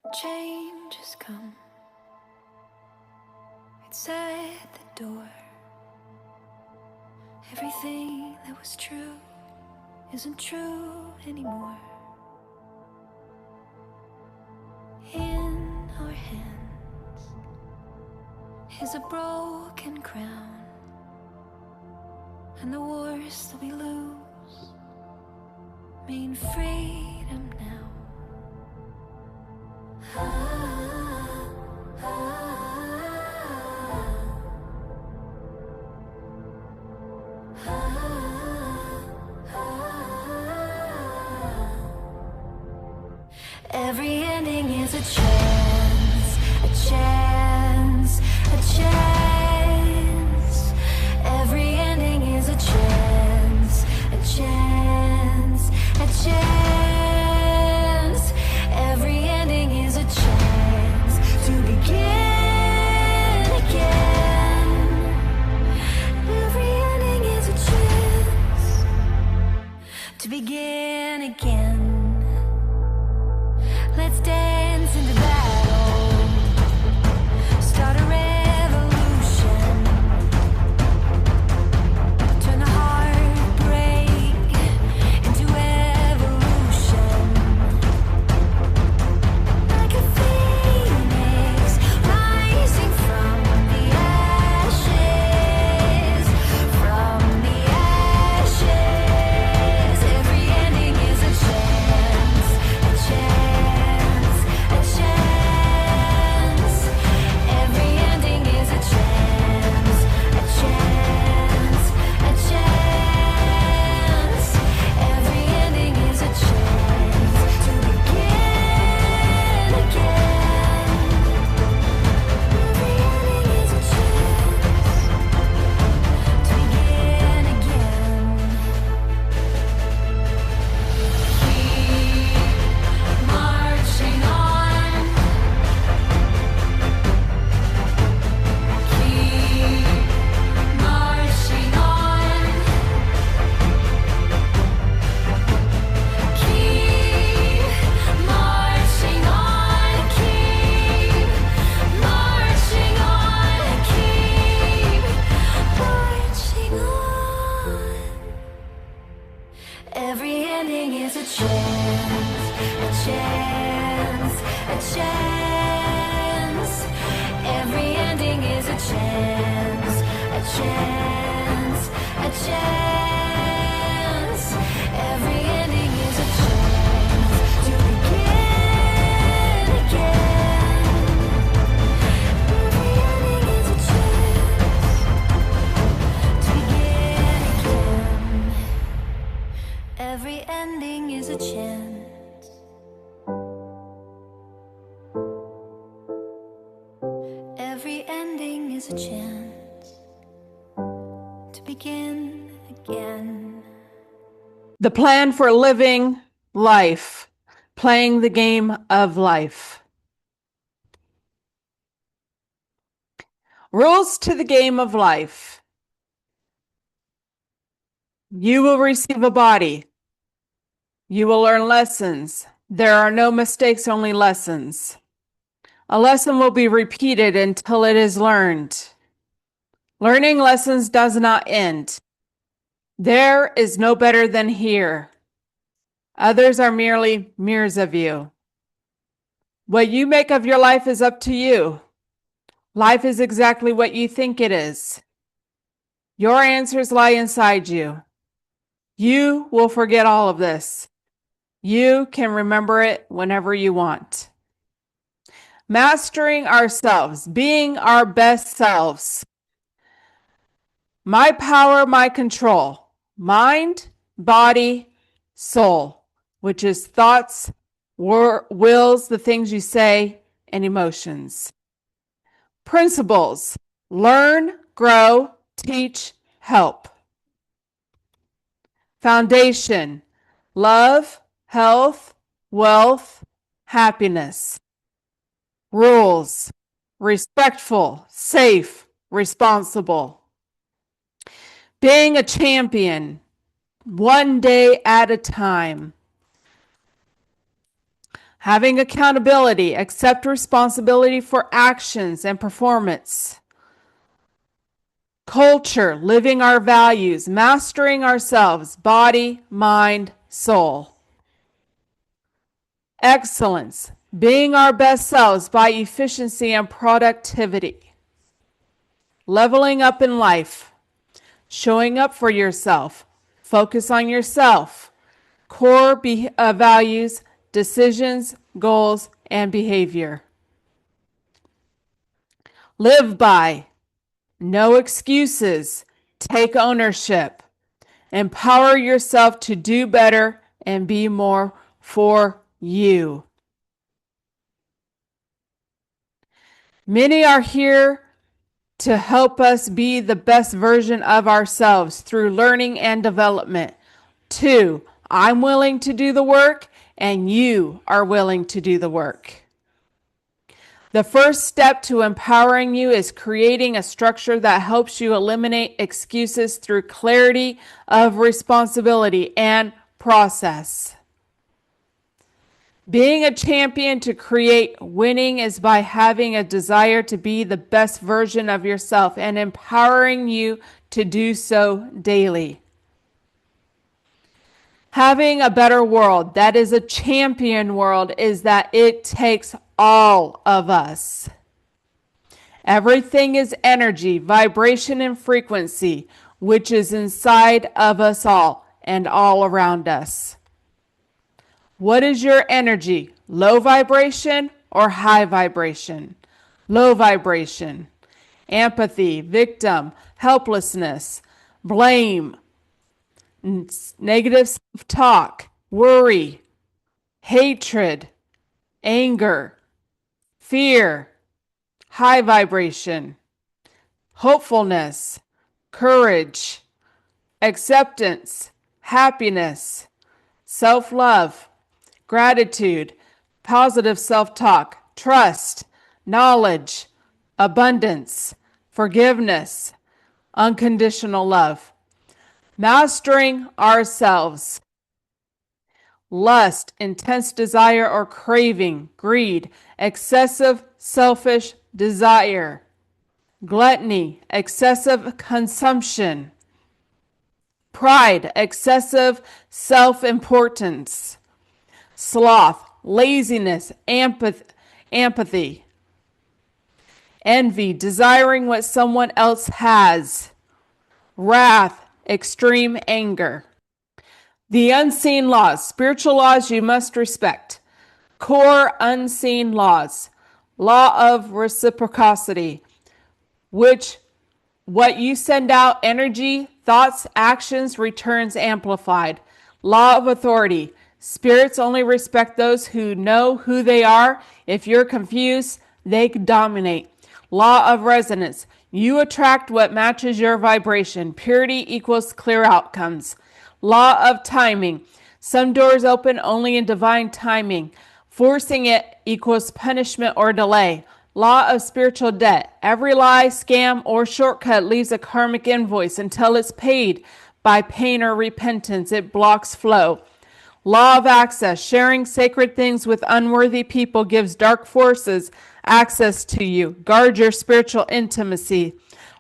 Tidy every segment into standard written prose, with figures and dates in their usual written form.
Change has come. It's at the door. Everything that was true isn't true anymore. In our hands is a broken crown, and the wars that we lose mean freedom now. Every ending is a chance, a chance, a chance. Every ending is a chance, a chance, a chance. Every ending is a chance to begin again. Every ending is a chance to begin again. Let's dance into battle, start a revolution, turn the heartbreak into evolution. Like a phoenix rising from the ashes, from the ashes. Every ending is a chance, a chance, a chance. Every ending is a chance, a chance, a chance. Every ending is a chance to begin again. Every ending is a chance to begin again. Keep marching on. Keep marching on. Keep marching on. Keep marching on. Keep marching on. Every ending is a chance, a chance, a chance. Every ending is a chance, a chance, a chance. Every ending is a chance to begin again. Every ending is a chance to begin again. Every ending is a chance. Every ending is a chance to begin again. The plan for living life, playing the game of life. Rules to the game of life. You will receive a body. You will learn lessons. There are no mistakes, only lessons. A lesson will be repeated until it is learned. Learning lessons does not end. There is no better than here. Others are merely mirrors of you. What you make of your life is up to you. Life is exactly what you think it is. Your answers lie inside you. You will forget all of this. You can remember it whenever you want. Mastering ourselves, being our best selves. My power, my control. Mind, body, soul, which is thoughts, wills, the things you say, and emotions. Principles: learn, grow, teach, help. Foundation: love, health, wealth, happiness. Rules: respectful, safe, responsible. Being a champion, one day at a time. Having accountability, accept responsibility for actions and performance. Culture, living our values, mastering ourselves, body, mind, soul. Excellence, being our best selves by efficiency and productivity. Leveling up in life, showing up for yourself, focus on yourself, core values, decisions, goals, and behavior. Live by, no excuses, take ownership, empower yourself to do better and be more for you. Many are here to help us be the best version of ourselves through learning and development. 2, I'm willing to do the work and you are willing to do the work. The first step to empowering you is creating a structure that helps you eliminate excuses through clarity of responsibility and process. Being a champion to create winning is by having a desire to be the best version of yourself and empowering you to do so daily. Having a better world that is a champion world is that it takes all of us. Everything is energy, vibration, and frequency, which is inside of us all and all around us. What is your energy? Low vibration or high vibration? Low vibration. Empathy, victim, helplessness, blame, negative self-talk, worry, hatred, anger, fear. High vibration. Hopefulness, courage, acceptance, happiness, self-love, gratitude, positive self-talk, trust, knowledge, abundance, forgiveness, unconditional love. Mastering ourselves. Lust, intense desire or craving, greed, excessive selfish desire. Gluttony, excessive consumption. Pride, excessive self-importance. Sloth, laziness, empathy. Envy, desiring what someone else has. Wrath, extreme anger. The unseen laws, spiritual laws you must respect. Core unseen laws. Law of reciprocity, which what you send out, energy, thoughts, actions, returns amplified. Law of authority. Spirits only respect those who know who they are. If you're confused, they dominate. Law of resonance. You attract what matches your vibration. Purity equals clear outcomes. Law of timing. Some doors open only in divine timing. Forcing it equals punishment or delay. Law of spiritual debt. Every lie, scam, or shortcut leaves a karmic invoice until it's paid by pain or repentance. It blocks flow. Law of access. Sharing sacred things with unworthy people gives dark forces access to you. Guard your spiritual intimacy.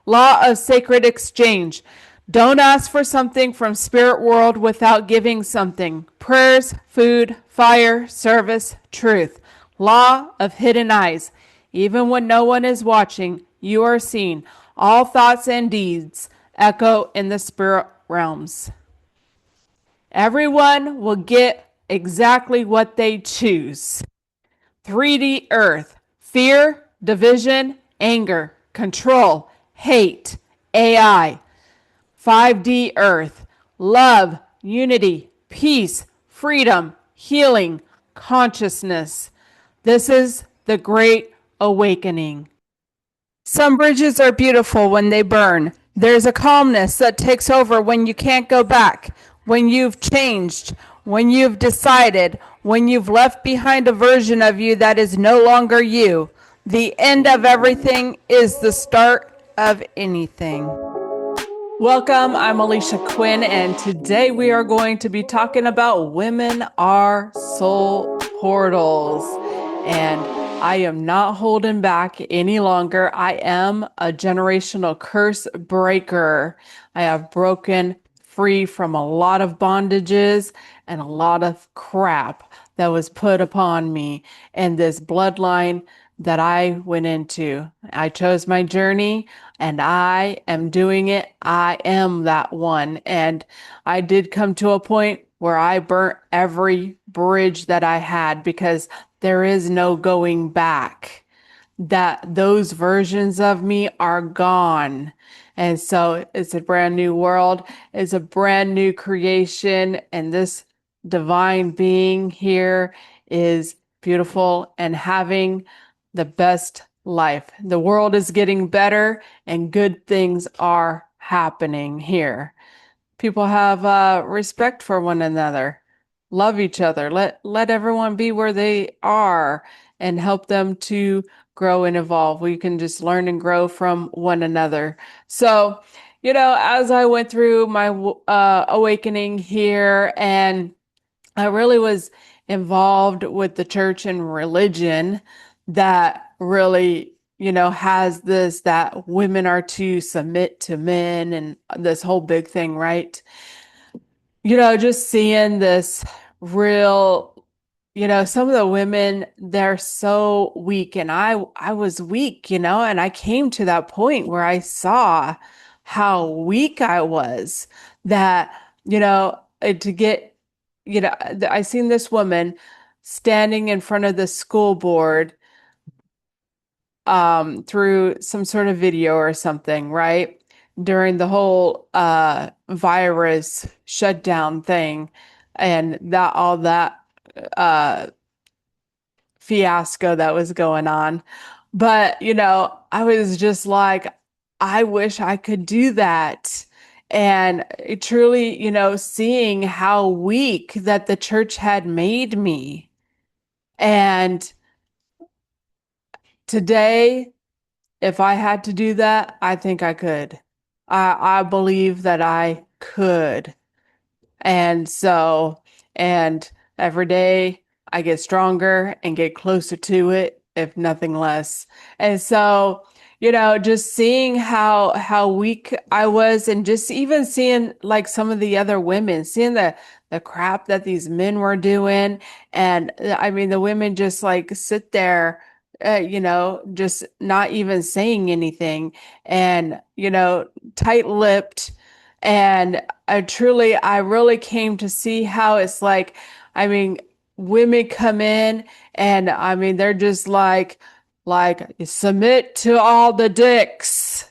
Law of sacred exchange. Don't ask for something from spirit world without giving something. Prayers, food, fire, service, truth. Law of hidden eyes. Even when no one is watching, you are seen. All thoughts and deeds echo in the spirit realms. Everyone will get exactly what they choose. 3D earth. Fear, division, anger, control, hate, AI. 5D earth. Love, unity, peace, freedom, healing, consciousness. This is the great awakening. Some bridges are beautiful when they burn. There's a calmness that takes over when you can't go back, when you've changed, when you've decided, when you've left behind a version of you that is no longer you. The end of everything is the start of anything. Welcome, I'm Alisha Quinn, and today we are going to be talking about women are soul portals, and I am not holding back any longer. I am a generational curse breaker. I have broken free from a lot of bondages and a lot of crap that was put upon me and this bloodline that I went into. I chose my journey and I am doing it. I am that one. And I did come to a point where I burnt every bridge that I had because there is no going back. That those versions of me are gone. And so it's a brand new world, it's a brand new creation, and this divine being here is beautiful and having the best life. The world is getting better and good things are happening here. People have respect for one another, love each other, let everyone be where they are and help them to grow and evolve. We can just learn and grow from one another. So, as I went through my awakening here, and I really was involved with the church and religion that really, has this that women are to submit to men and this whole big thing, right? Just seeing this real, some of the women, they're so weak, and I was weak, and I came to that point where I saw how weak I was, that, to get, I seen this woman standing in front of the school board through some sort of video or something, right? During the whole virus shutdown thing and that all that uh fiasco that was going on. But, I was just like, I wish I could do that. And it truly, seeing how weak that the church had made me. And today, if I had to do that, I think I could. I believe that I could. And so, and every day I get stronger and get closer to it, if nothing less. And so, just seeing how weak I was, and just even seeing like some of the other women, seeing the crap that these men were doing. And I mean, the women just like sit there, just not even saying anything, and, tight-lipped. And I really came to see how it's like, I mean, women come in and I mean, they're just like submit to all the dicks.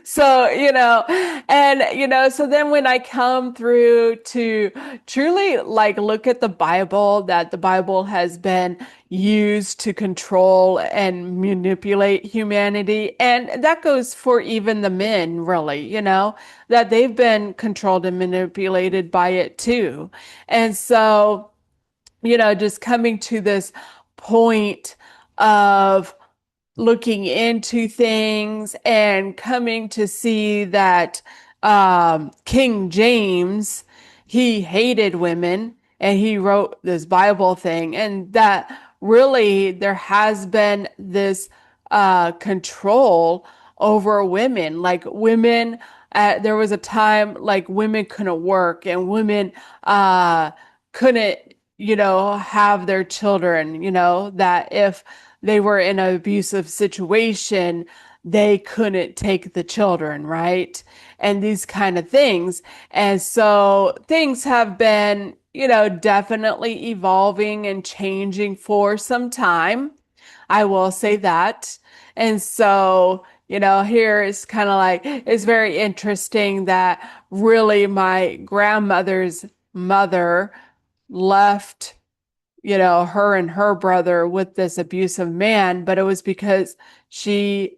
So, and, so then when I come through to truly like look at the Bible, that the Bible has been used to control and manipulate humanity. And that goes for even the men, really, that they've been controlled and manipulated by it too. And so, just coming to this point of looking into things and coming to see that King James, he hated women and he wrote this Bible thing, and that really there has been this control over women. Like women, there was a time like women couldn't work and women couldn't, have their children, that if they were in an abusive situation, they couldn't take the children, right? And these kind of things. And so things have been, definitely evolving and changing for some time. I will say that. And so, here is kind of like, it's very interesting that really my grandmother's mother left, her and her brother with this abusive man, but it was because she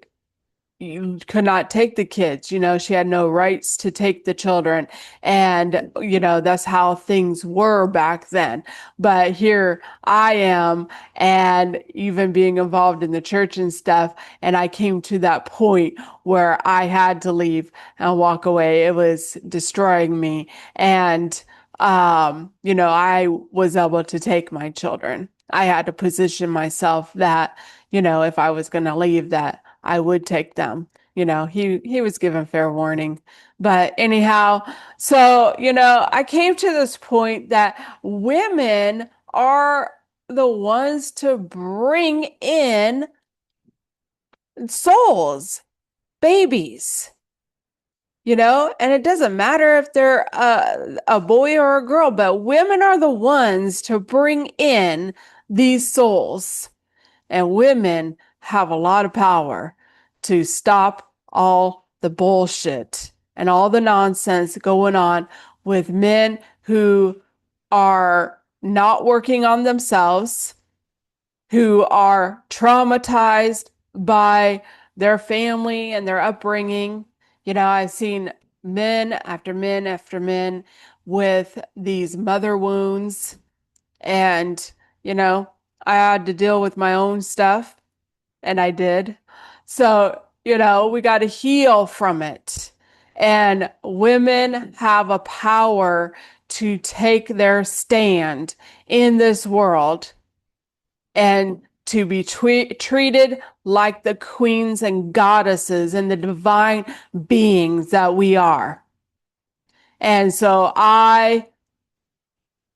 you could not take the kids. She had no rights to take the children. And, that's how things were back then. But here I am, and even being involved in the church and stuff, and I came to that point where I had to leave and walk away. It was destroying me. And, I was able to take my children. I had to position myself that, if I was going to leave, that I would take them. He was given fair warning. But anyhow, so, I came to this point that women are the ones to bring in souls, babies. And it doesn't matter if they're a boy or a girl, but women are the ones to bring in these souls. And women have a lot of power to stop all the bullshit and all the nonsense going on with men who are not working on themselves, who are traumatized by their family and their upbringing. I've seen men after men after men with these mother wounds, and, I had to deal with my own stuff, and I did. So, we got to heal from it. And women have a power to take their stand in this world and to be treated like the queens and goddesses and the divine beings that we are. And so I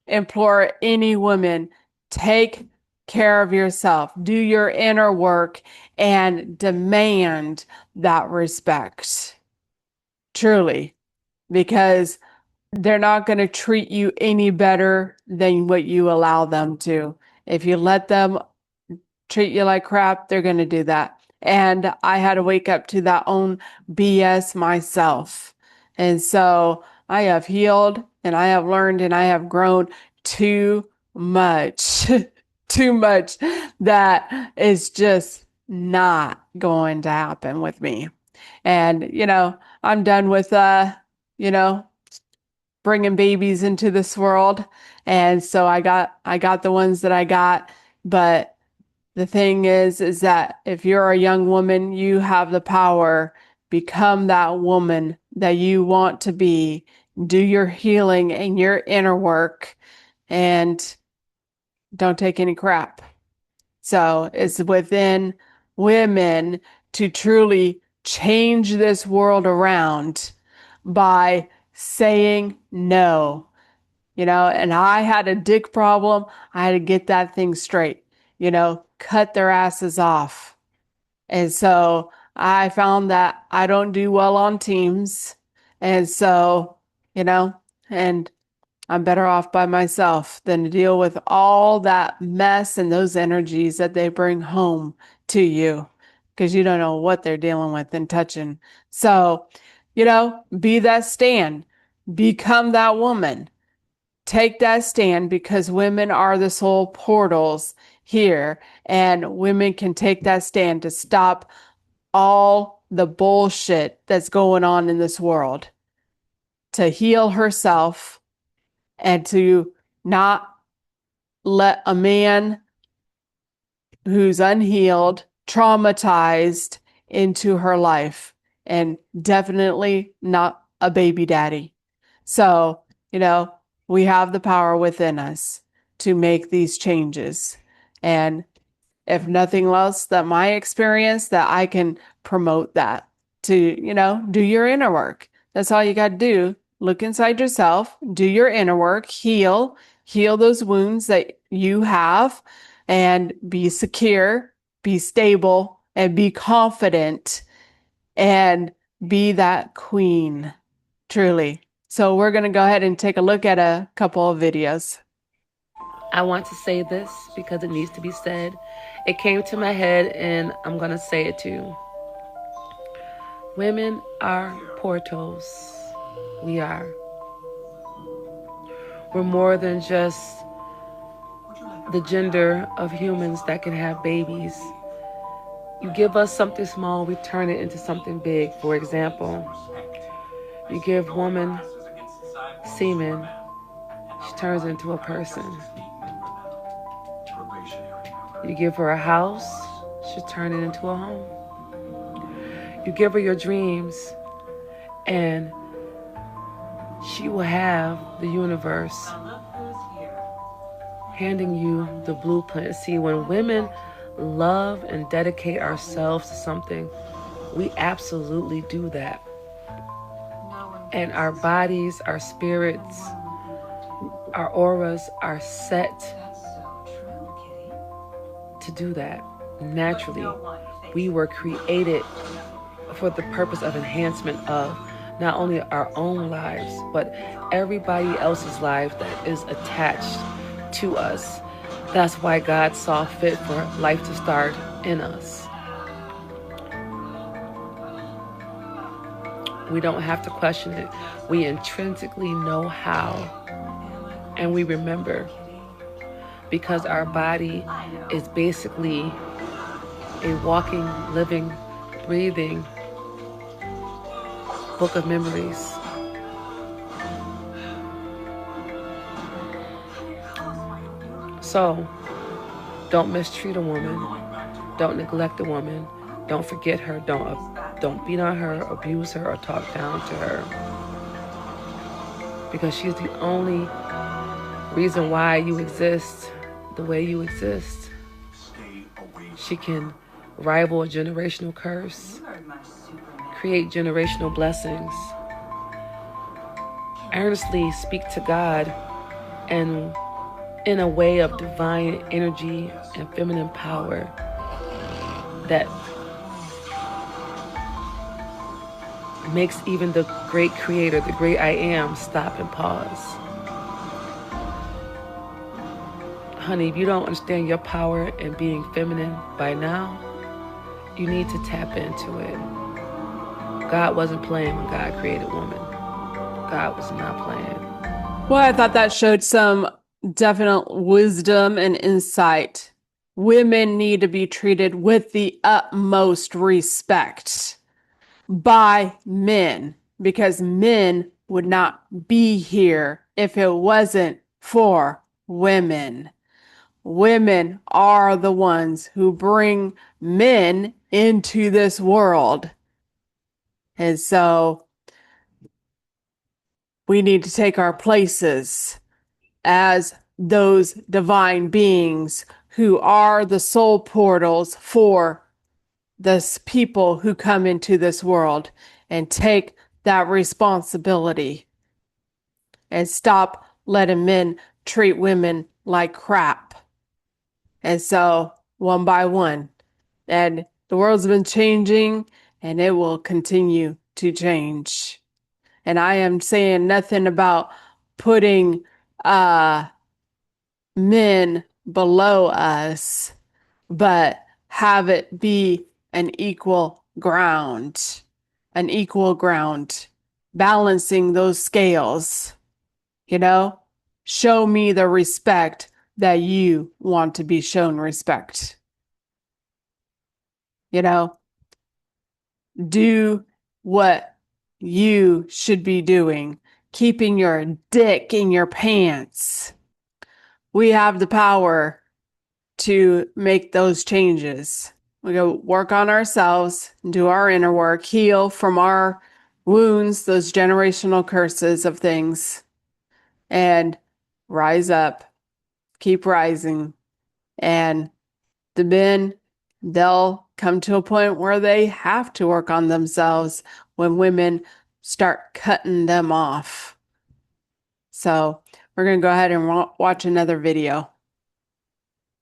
implore any woman, take care of yourself, do your inner work, and demand that respect. Truly, because they're not going to treat you any better than what you allow them to. If you let them treat you like crap, they're going to do that. And I had to wake up to that own BS myself. And so I have healed, and I have learned, and I have grown too much, too much, that is just not going to happen with me. And, I'm done with, bringing babies into this world. And so I got the ones that I got. But the thing is that if you're a young woman, you have the power. Become that woman that you want to be. Do your healing and your inner work, and don't take any crap. So it's within women to truly change this world around by saying no. And I had a dick problem. I had to get that thing straight, cut their asses off. And so I found that I don't do well on teams. And so, and I'm better off by myself than to deal with all that mess and those energies that they bring home to you, because you don't know what they're dealing with and touching. So, be that stand, become that woman. Take that stand, because women are the soul portals here, and women can take that stand to stop all the bullshit that's going on in this world, to heal herself, and to not let a man who's unhealed, traumatized into her life, and definitely not a baby daddy. So, we have the power within us to make these changes. And if nothing else, that my experience, that I can promote that to, do your inner work. That's all you got to do. Look inside yourself, do your inner work, heal those wounds that you have, and be secure, be stable, and be confident, and be that queen, truly. So we're going to go ahead and take a look at a couple of videos. I want to say this because it needs to be said. It came to my head and I'm going to say it too. Women are portals. We are. We're more than just the gender of humans that can have babies. You give us something small, we turn it into something big. For example, you give woman semen, she turns into a person. You give her a house, she'll turn it into a home. You give her your dreams, and she will have the universe handing you the blueprint. See, when women love and dedicate ourselves to something, we absolutely do that. And our bodies, our spirits, our auras are set to do that naturally. We were created for the purpose of enhancement of not only our own lives, but everybody else's life that is attached to us. That's why God saw fit for life to start in us. We don't have to question it. We intrinsically know how, and we remember, because our body is basically a walking, living, breathing book of memories. So, don't mistreat a woman. Don't neglect a woman. Don't forget her. Don't beat on her, abuse her, or talk down to her. Because she's the only reason why you exist the way you exist. She can rival a generational curse, create generational blessings. Earnestly speak to God and in a way of divine energy and feminine power that makes even the great creator, the great I am, stop and pause. Honey, if you don't understand your power and being feminine by now, you need to tap into it. God wasn't playing when God created woman. God was not playing. Well, I thought that showed some definite wisdom and insight. Women need to be treated with the utmost respect by men, because men would not be here if it wasn't for women. Women are the ones who bring men into this world. And so we need to take our places as those divine beings who are the soul portals for the people who come into this world, and take that responsibility and stop letting men treat women like crap. And so, one by one, and the world's been changing, and it will continue to change. And I am saying nothing about putting men below us, but have it be an equal ground, balancing those scales, show me the respect that you want to be shown respect. Do what you should be doing, keeping your dick in your pants. We have the power to make those changes. We go work on ourselves, do our inner work, heal from our wounds, those generational curses of things, and rise up, keep rising. And the men, they'll come to a point where they have to work on themselves when women start cutting them off. So we're going to go ahead and watch another video.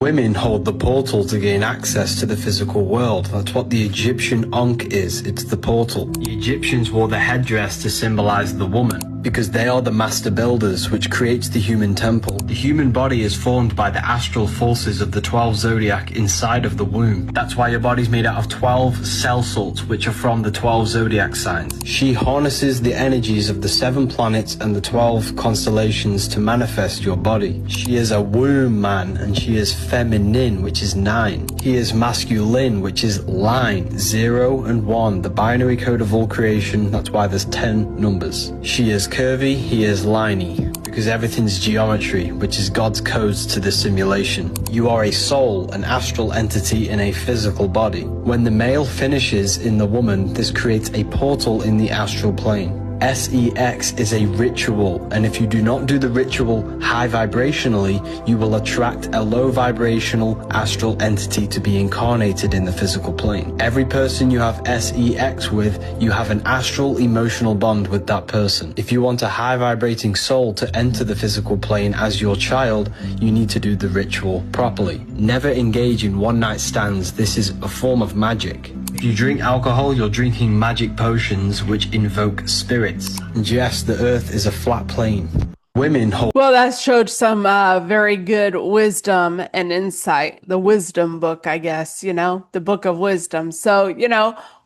Women hold the portal to gain access to the physical world. That's what the Egyptian Ankh is. It's the portal. The Egyptians wore the headdress to symbolize the woman. because they are the master builders, which creates the human temple. The human body is formed by the astral forces of the 12 zodiac inside of the womb. That's why your body's made out of 12 cell salts, which are from the 12 zodiac signs. She harnesses the energies of the 7 planets and the 12 constellations to manifest your body. She is a womb man, and she is feminine, which is 9. He is masculine, which is line, 0 and 1, the binary code of all creation. That's why there's 10 numbers. She is curvy, he is liney, because everything's geometry, which is God's codes to the simulation. You are a soul, an astral entity in a physical body. When the male finishes in the woman, this creates a portal in the astral plane. SEX is a ritual, and if you do not do the ritual high vibrationally, you will attract a low vibrational astral entity to be incarnated in the physical plane. Every person you have SEX with, you have an astral emotional bond with that person. If you want a high vibrating soul to enter the physical plane as your child, you need to do the ritual properly. Never engage in one night stands. This is a form of magic. If you drink alcohol, you're drinking magic potions which invoke spirits. And yes, the earth is a flat plane. Women hold... Well, that showed some very good wisdom and insight. The wisdom book, I guess, the book of wisdom. So,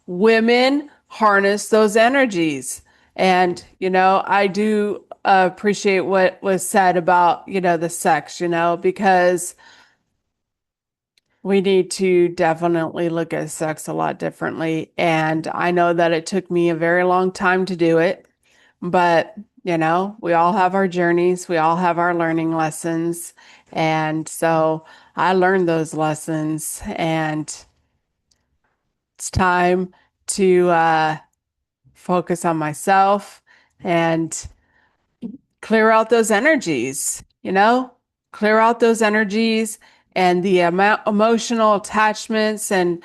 women harness those energies. And, I do appreciate what was said about, the sex, because we need to definitely look at sex a lot differently. And I know that it took me a very long time to do it, but we all have our journeys, we all have our learning lessons. And so I learned those lessons, and it's time to focus on myself and clear out those energies, clear out those energies and the emotional attachments, and,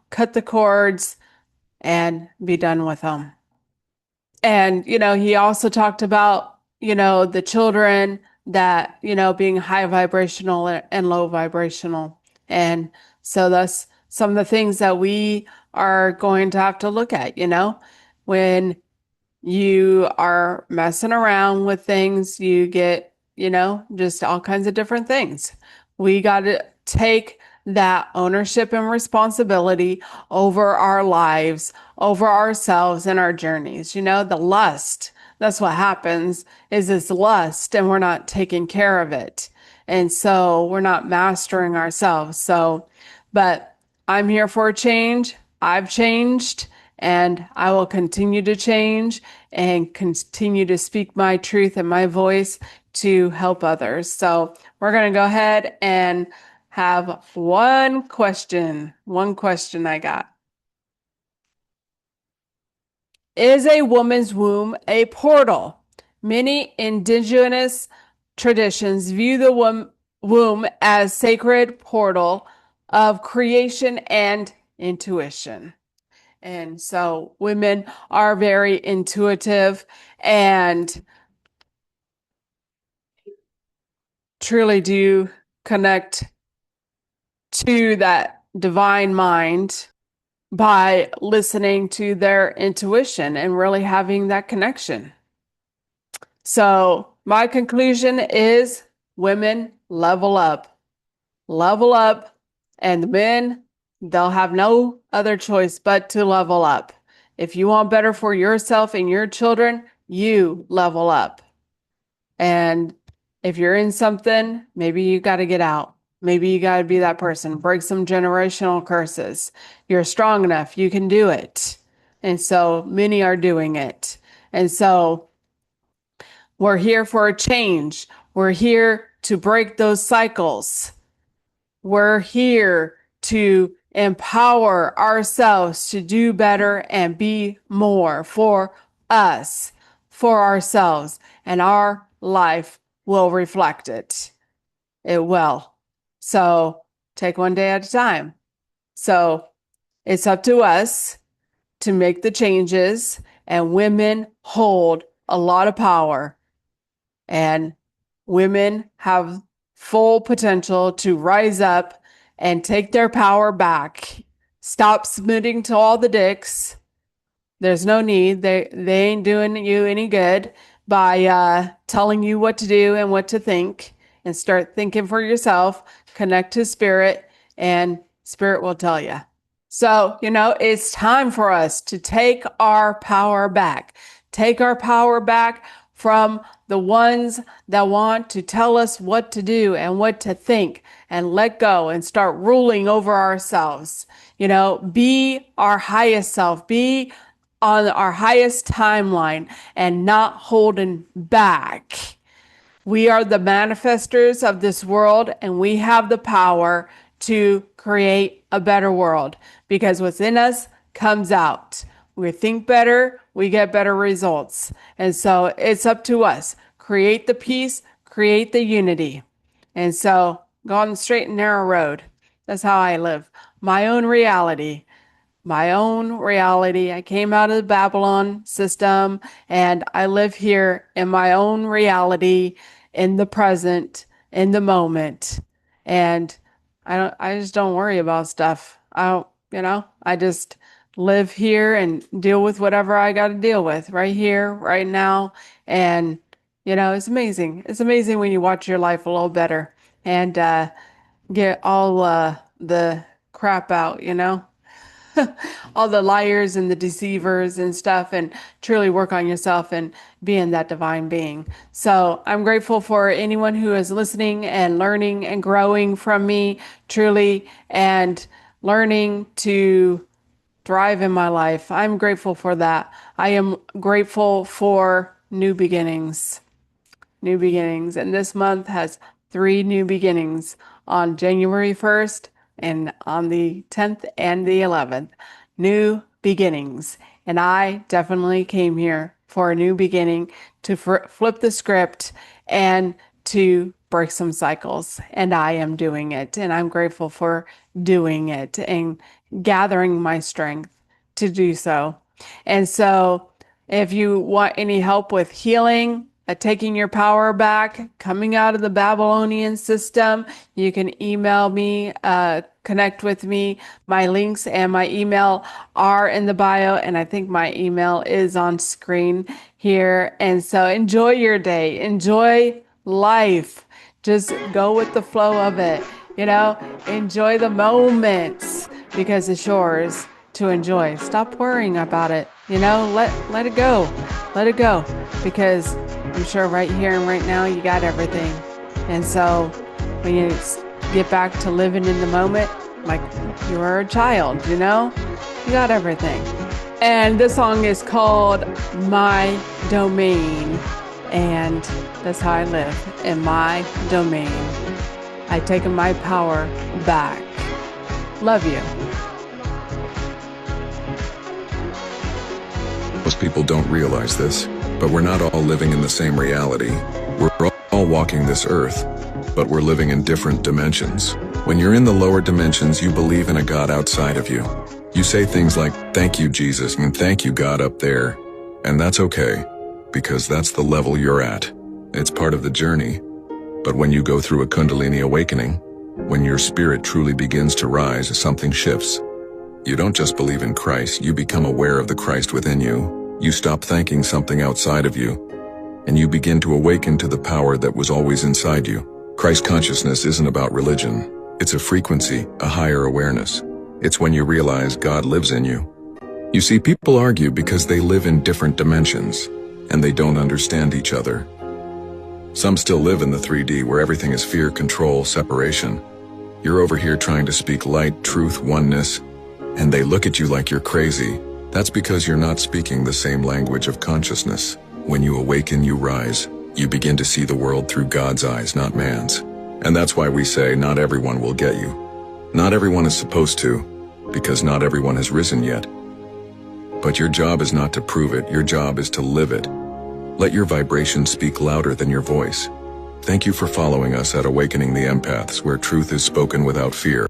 cut the cords and be done with them. And, he also talked about, the children that, being high vibrational and low vibrational. And so that's some of the things that we are going to have to look at, when you are messing around with things, you get, just all kinds of different things. We got to take that ownership and responsibility over our lives, over ourselves and our journeys. The lust, that's what happens, is this lust, and we're not taking care of it. And so we're not mastering ourselves. So, but I'm here for a change. I've changed, and I will continue to change and continue to speak my truth and my voice to help others. So we're going to go ahead and have one question I got. Is a woman's womb a portal? Many indigenous traditions view the womb as sacred portal of creation and intuition. And so women are very intuitive and truly do connect to that divine mind by listening to their intuition and really having that connection. So my conclusion is women level up, and the men, they'll have no other choice but to level up. If you want better for yourself and your children, you level up. And if you're in something, maybe you got to get out. Maybe you got to be that person, break some generational curses. You're strong enough, you can do it. And so many are doing it. And so we're here for a change. We're here to break those cycles. We're here to empower ourselves to do better and be more for us, for ourselves, and our life will reflect it. It will. So take one day at a time. So it's up to us to make the changes, and women hold a lot of power, and women have full potential to rise up and take their power back. Stop submitting to all the dicks There's no need. They ain't doing you any good by telling you what to do and what to think. And start thinking for yourself. Connect to spirit, and spirit will tell you. So, it's time for us to take our power back. Take our power back from the ones that want to tell us what to do and what to think, and let go and start ruling over ourselves. Be our highest self, be on our highest timeline and not holding back. We are the manifestors of this world, and we have the power to create a better world, because what's in us comes out. We think better, we get better results. And so it's up to us. Create the peace, create the unity. And so go on the straight and narrow road. That's how I live. My own reality. My own reality. I came out of the Babylon system, and I live here in my own reality, in the present, in the moment. And I just don't worry about stuff. I just live here and deal with whatever I got to deal with right here, right now. And, it's amazing. It's amazing when you watch your life a little better and get all the crap out, all the liars and the deceivers and stuff, and truly work on yourself and being that divine being. So I'm grateful for anyone who is listening and learning and growing from me, truly, and learning to thrive in my life. I'm grateful for that. I am grateful for new beginnings. New beginnings. And this month has 3 new beginnings on January 1st and on the 10th and the 11th. New beginnings. And I definitely came here for a new beginning, to flip the script and to break some cycles. And I am doing it. And I'm grateful for doing it and gathering my strength to do so. And so if you want any help with healing, taking your power back, coming out of the Babylonian system, you can email me, connect with me. My links and my email are in the bio, and I think my email is on screen here. And so enjoy your day, enjoy life. Just go with the flow of it, enjoy the moments, because it's yours to enjoy. Stop worrying about it, let it go. Let it go, because I'm sure right here and right now you got everything. And so when you get back to living in the moment, like you were a child, you got everything. And this song is called My Domain. And that's how I live, in my domain. I take my power back. Love you. Most people don't realize this, but we're not all living in the same reality. We're all walking this earth, but we're living in different dimensions. When you're in the lower dimensions, you believe in a God outside of you. You say things like, "Thank you, Jesus," and "Thank you, God," up there. And that's okay, because that's the level you're at. It's part of the journey. But when you go through a Kundalini awakening, when your spirit truly begins to rise, something shifts. You don't just believe in Christ, you become aware of the Christ within you. You stop thanking something outside of you, and you begin to awaken to the power that was always inside you. Christ consciousness isn't about religion. It's a frequency, a higher awareness. It's when you realize God lives in you. You see, people argue because they live in different dimensions, and they don't understand each other. Some still live in the 3D where everything is fear, control, separation. You're over here trying to speak light, truth, oneness, and they look at you like you're crazy. That's because you're not speaking the same language of consciousness. When you awaken, you rise. You begin to see the world through God's eyes, not man's. And that's why we say not everyone will get you. Not everyone is supposed to, because not everyone has risen yet. But your job is not to prove it, your job is to live it. Let your vibration speak louder than your voice. Thank you for following us at Awakening the Empaths, where truth is spoken without fear.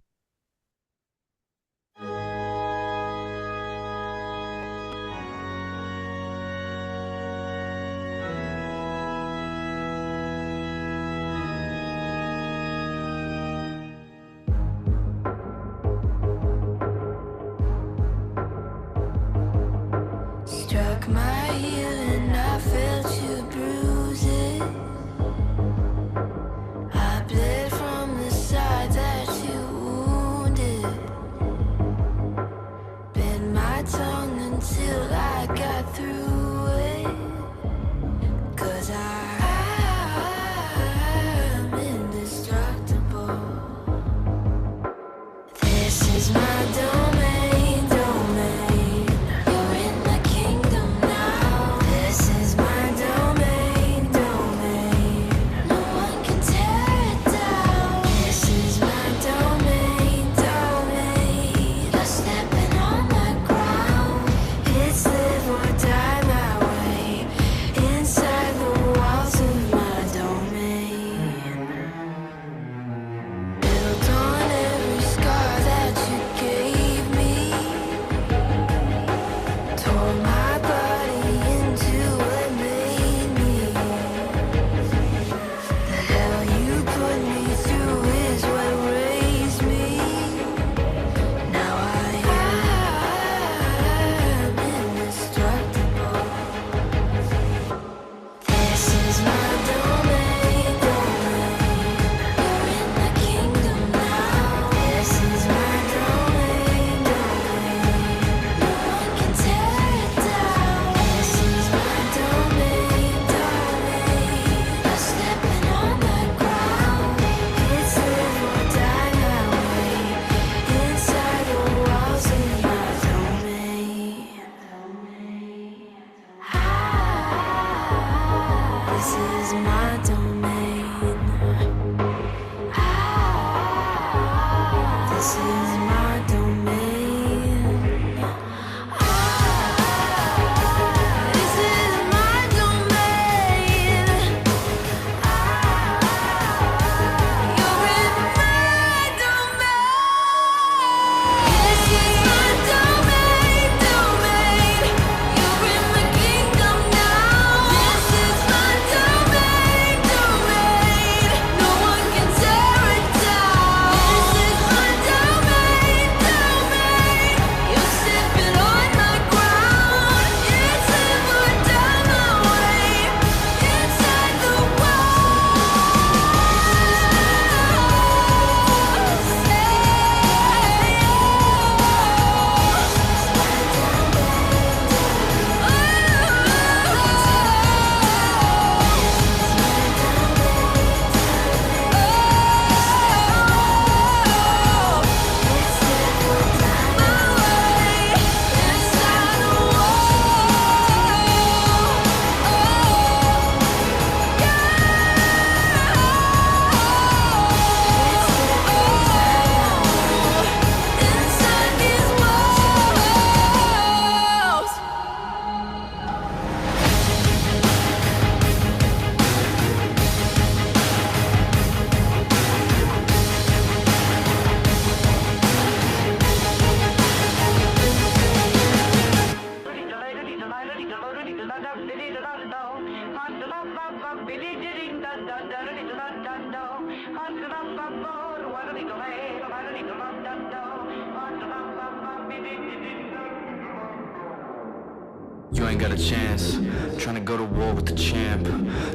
You ain't got a chance. Trying to go to war with the champ.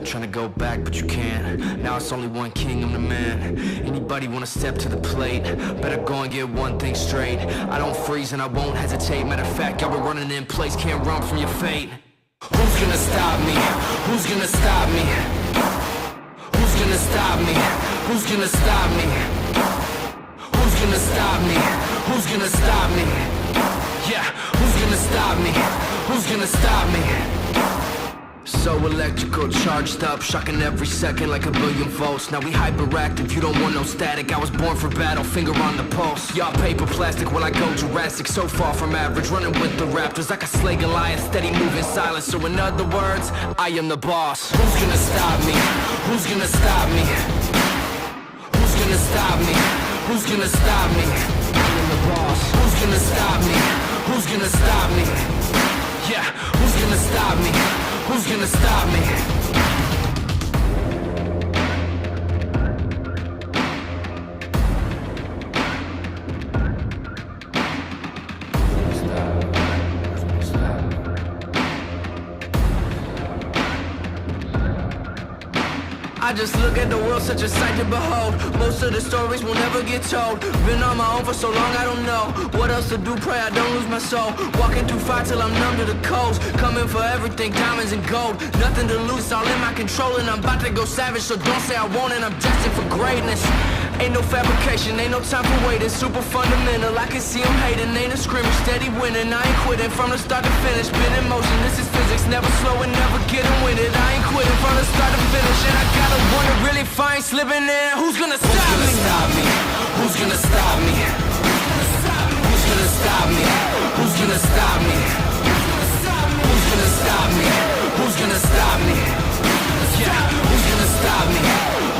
Trying to go back, but you can't. Now it's only one king, I'm the man. Anybody wanna step to the plate? Better go and get one thing straight. I don't freeze and I won't hesitate. Matter of fact, y'all been running in place, can't run from your fate. Who's gonna stop me? Who's gonna stop me? Who's gonna stop me? Who's gonna stop me? Who's gonna stop me? Who's gonna stop me? Yeah, who's gonna stop me? Who's gonna stop me? So electrical, charged up, shocking every second like a billion volts. Now we hyperactive, you don't want no static. I was born for battle, finger on the pulse. Y'all paper plastic while I go Jurassic. So far from average, running with the raptors like a slay Goliath, steady moving silence. So in other words, I am the boss. Who's gonna stop me? Who's gonna stop me? Who's gonna stop me? Who's gonna stop me? I am the boss. Who's gonna stop me? Who's gonna stop me? Yeah, who's gonna stop me? Who's gonna stop me? I just look at the world, such a sight to behold. Most of the stories will never get told. Been on my own for so long, I don't know what else to do, pray I don't lose my soul. Walking through fire till I'm numb to the coals. Coming for everything, diamonds and gold. Nothing to lose, all in my control. And I'm about to go savage, so don't say I won't. And I'm destined for greatness. Ain't no fabrication, ain't no time for waiting. Super fundamental, I can see them hating. Ain't a scrimmage, steady winning. I ain't quitting from the start to finish. Been in motion, this is physics. Never slowing, never getting winded. I ain't quitting from the start to finish. And I gotta wonder, really fine slipping in. Who's gonna stop me? Who's gonna stop me? Who's gonna stop me? Who's gonna stop me? Who's gonna stop me? Who's gonna stop me? Yeah, who's gonna stop me?